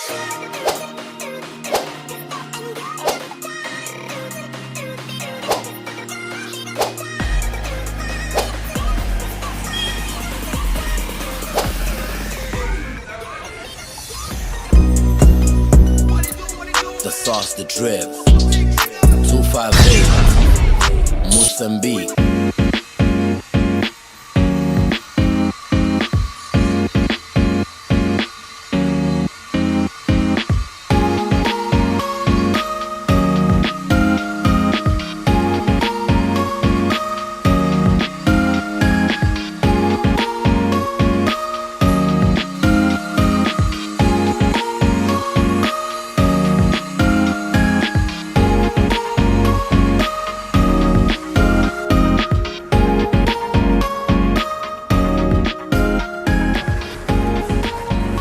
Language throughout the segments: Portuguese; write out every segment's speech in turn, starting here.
The sauce, the drip. 258, Moçambique.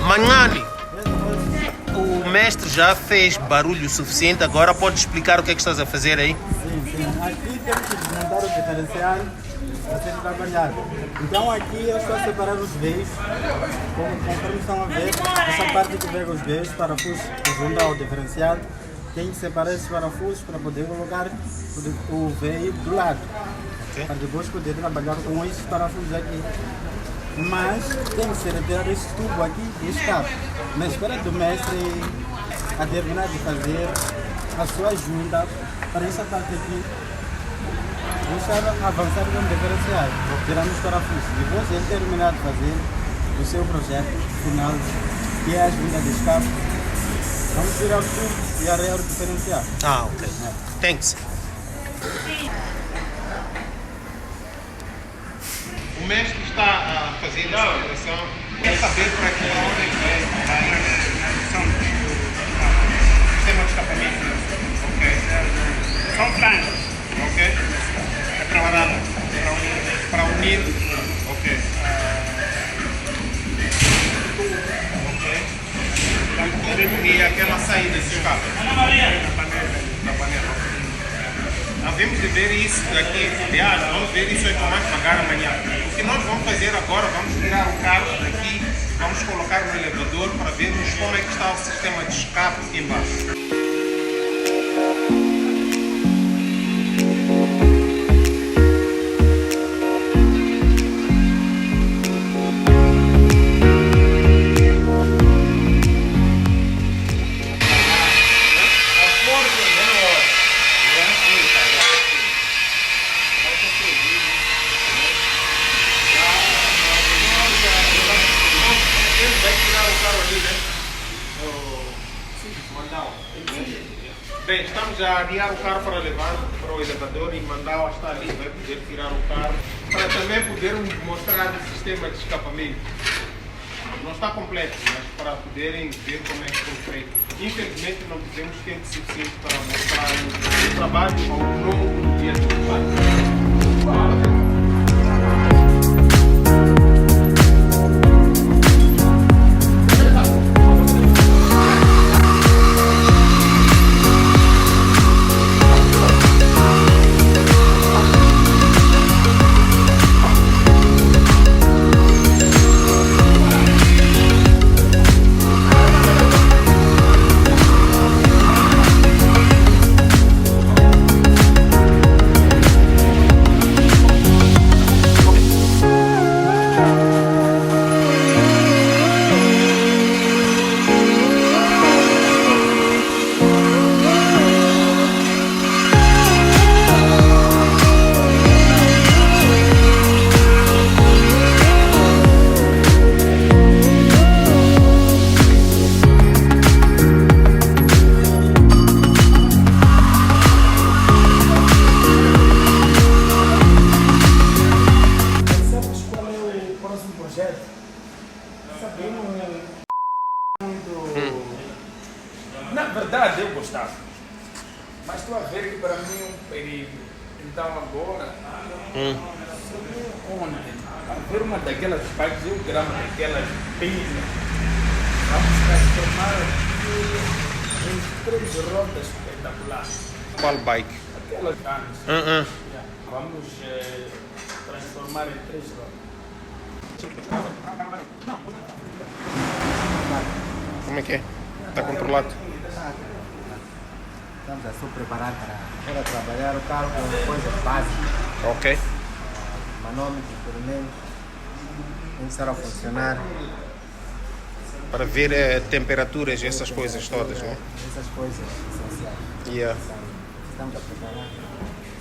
Manhani, o mestre já fez barulho suficiente, agora pode explicar o que é que estás a fazer aí? Sim. Aqui temos que desmontar o diferencial para ser trabalhado. Então aqui eu estou a separar os veios, conforme estão a ver, essa parte que pega os veios, parafusos que juntam ao diferencial, tem que separar esses parafusos para poder colocar o veio do lado, Okay. para depois poder trabalhar com esses parafusos aqui. Mas tem que ser retirar esse tubo aqui e escape. Na espera do mestre a terminar de fazer a sua junta para essa parte aqui deixar avançar com o diferencial, tirando os parafusos. Depois ele terminar de fazer o seu projeto final, que é a junta de escape, vamos tirar o tubo e arrear o diferencial. Ah, ok. Thanks. O mestre está a fazer essa operação. Quer saber para que hora vai sistema de escapamento? Ok. São franjas. Ok. É preparado para unir. Ok. Ok. E aquela saída de escape. Na panela. Havemos de ver isso daqui, aliás, vamos ver isso aí com mais devagar amanhã. O que nós vamos fazer agora, vamos tirar o carro daqui, vamos colocar no elevador para vermos como é que está o sistema de escape embaixo. Bem, estamos a adiar o carro para levar para o elevador e Mandau está ali, vai poder tirar o carro para também podermos mostrar o sistema de escapamento. Não está completo, mas para poderem ver como é que foi feito. Infelizmente não tivemos tempo suficiente para mostrar o trabalho ao longo do dia de trabalho. Na verdade eu gostava, mas estou a ver que para mim é um perigo. Então agora, ontem, a ver uma daquelas bikes, eu gramo daquelas pisas, vamos transformar aquilo em 3 rodas espetaculares. Qual bike? Aquelas grandes. Vamos transformar em 3 rodas. Como é que é? Está controlado. Estamos a se preparar para trabalhar o carro com coisas básicas. Ok. Manômetros, pelo menos. Começar a funcionar. Para ver temperaturas e essas coisas todas, né? Essas coisas essenciais. Yeah. Estamos a preparar.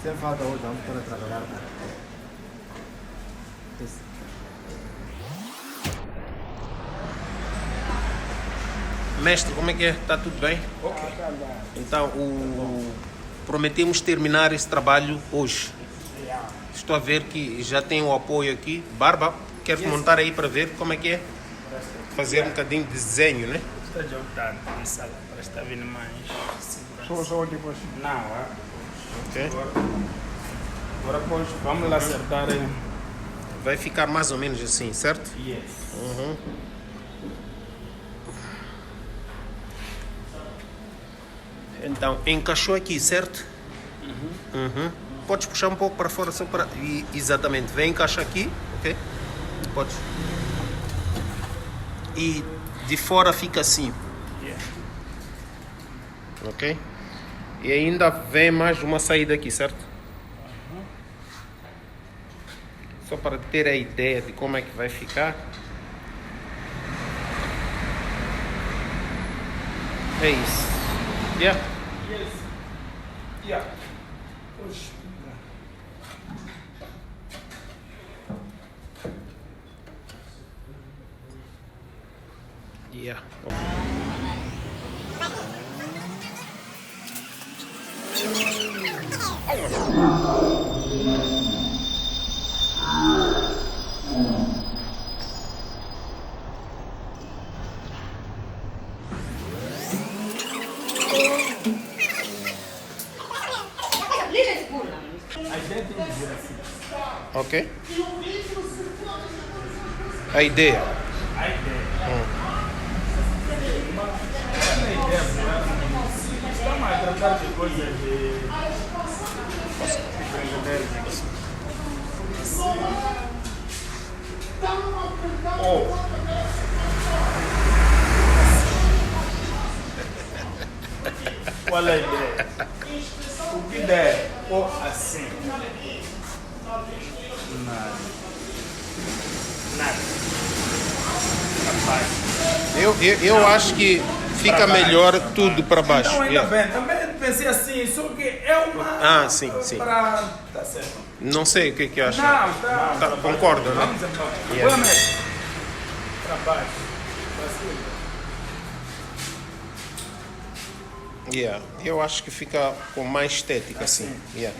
Sem falta hoje, vamos para trabalhar. Isso. Mestre, como é que é? Está tudo bem? Ok. Então, prometemos terminar esse trabalho hoje. Estou a ver que já tem o apoio aqui. Barba, queres montar aí para ver como é que é? Fazer um bocadinho de desenho, né? Está de optar nessa para estar vindo mais segurança. Só depois. Não, Ok. agora pois, vamos lá acertar. Vai ficar mais ou menos assim, certo? Yes. Então, encaixou aqui, certo? Uhum. Podes puxar um pouco para fora só para... Exatamente, vem encaixa aqui, ok? Podes. E de fora fica assim, Yeah. ok? E ainda vem mais uma saída aqui, certo? Só para ter a ideia de como é que vai ficar. É isso. Yeah. Yes. Yeah. Pois. Yeah. Ok? A ideia. A ideia. Estamos a tratar de coisas de brasileiros. Qual é a ideia? O que der ou assim? Nada. Rapaz. Eu acho que fica melhor tudo para baixo. Então, ainda Yeah. bem, também pensei assim, só que é uma. Ah, sim, sim. Para. Tá certo. Não sei o que acha. Não, tá. Tá, concorda, né? Vamos embora. Yeah. Boa, mestre. Trabalho. Yeah. Eu acho que fica com mais estética assim. Yeah.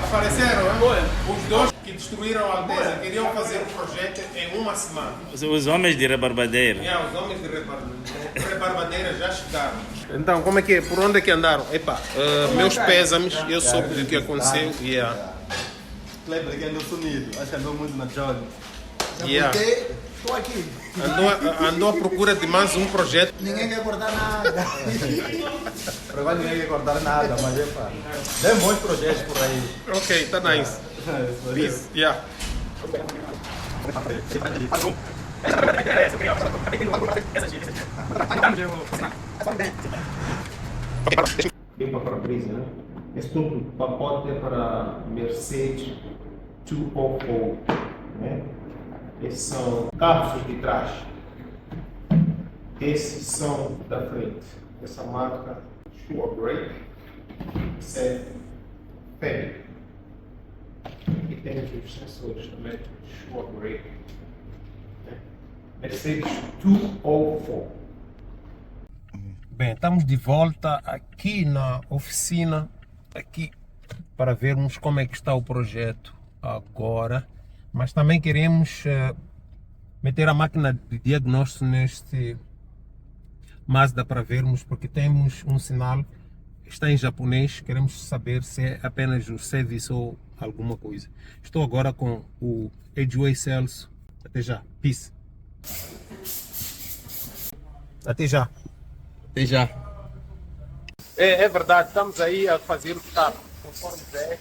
Apareceram, hein? Os dois que destruíram a Alteza queriam fazer o projeto em uma semana. Os homens de rebarbadeira. Os homens de rebarbadeira já chegaram. Então, como é que é? Por onde é que andaram? Epa, meus pésames, eu soube do que aconteceu. Yeah. Kleber aqui andou sumido. Acho que andou muito na job. Yeah. Estou aqui. Andou à procura de mais um projeto. Ninguém quer cortar nada. Por agora ninguém quer cortar nada, mas é pá. Tem bons projetos por aí. Ok, tá nice. Peace. Yeah. Bem para a brisa, né? Esse todo pacote é para Mercedes 204, né? Esses são carros de trás. Esses são da frente. Essa marca Sure Brake. Esse é Fenwick. E temos os sensores também Sure Brake. Mercedes 204. Bem, estamos de volta aqui na oficina, aqui para vermos como é que está o projeto agora, mas também queremos meter a máquina de diagnóstico neste Mazda para vermos, porque temos um sinal, está em japonês, queremos saber se é apenas o serviço ou alguma coisa. Estou agora com o Edgeway Celso, até já, peace. Até já. Até já. É verdade, estamos aí a fazer o carro conforme é.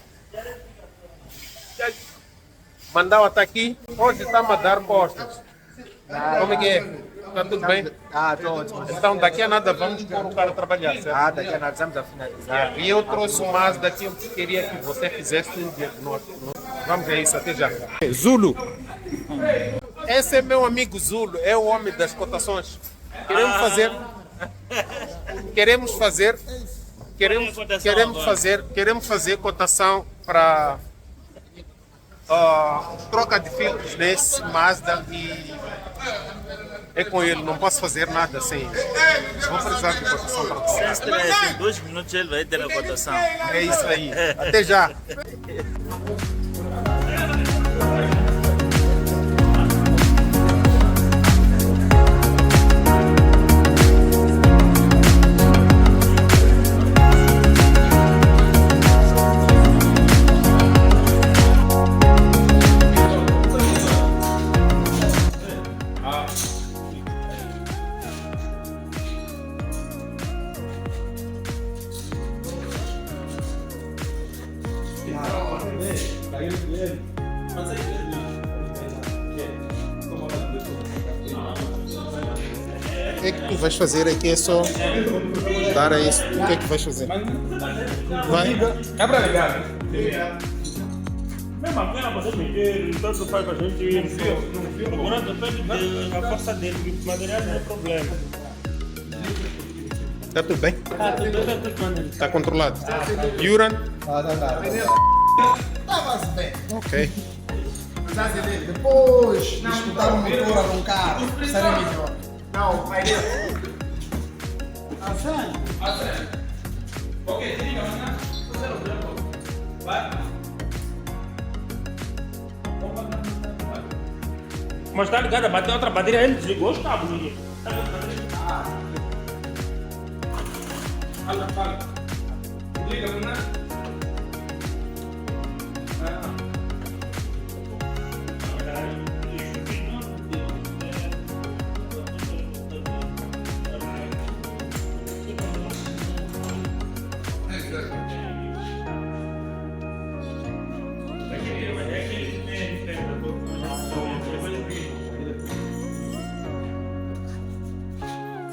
Mandava está aqui, hoje está-me a dar costas. Como é que é? Está tudo bem? Tô ótimo. Então daqui a nada vamos pôr o cara a trabalhar, certo? Daqui a nada estamos a finalizar. E eu trouxe o Mazda aqui, eu queria que você fizesse um diagnóstico. Vamos ver isso, até já. Zulu. Esse é meu amigo Zulu, é o homem das cotações. Queremos fazer cotação para troca de filtros nesse Mazda e é com ele, não posso fazer nada sem ele. Vou precisar de cotação para você. Se tiver assim, 2 minutos ele vai ter a cotação. É isso aí. Até já. O que é que tu vais fazer aqui? É só dar a isso. O que é que vais fazer? Vai. É para ligar. Mesmo a pena você meter, tanto faz pra gente ir. Agora depende da força dele, o material não é problema. Está tudo bem? Tá tudo bem. Está controlado? Yuran? Estava-se bem. Ok. Depois de escutar o motor a roncar, seria melhor. Não, vai ver. Ok, diga, mas você não tem. Vai. Mas tá ligado, bateu outra bateria, ele desligou os cabos aqui. Fala. Diga, mas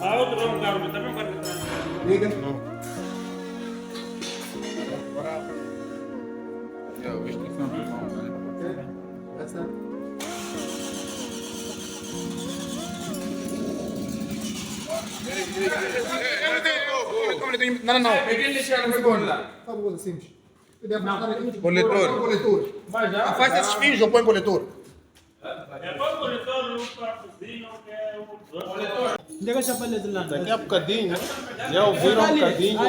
A outra é um carro, também um carro. Liga. Não. Peguei ele deixar no meu lá. Sabe coisa simples? Coletor. Afasta esses fios ou põe coletor. É bom coletor, um carrozinho, que é um coletor. Daqui a bocadinho, já ouviram um bocadinho,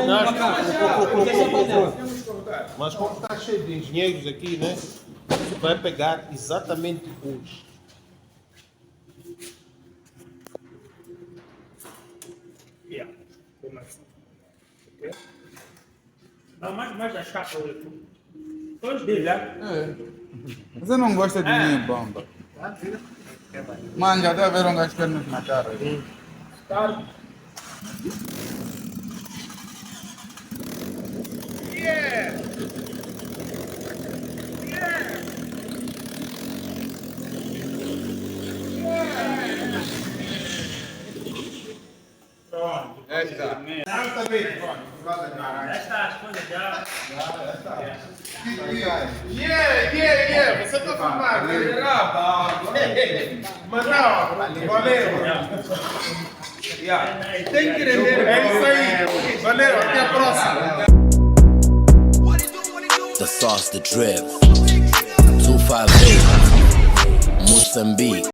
mas como está cheio de engenheiros aqui, né? Você vai pegar exatamente hoje. Dá mais a chapa. Todos dele, né? Você não gosta de mim, bomba? Mano, já deve haver um gajo querendo na cara. Estas coisas já. Yeah, você tá filmado. Mas não, valeu. Tem que render. É isso aí. Valeu, até a próxima. The sauce, the drip. 258, Moçambique.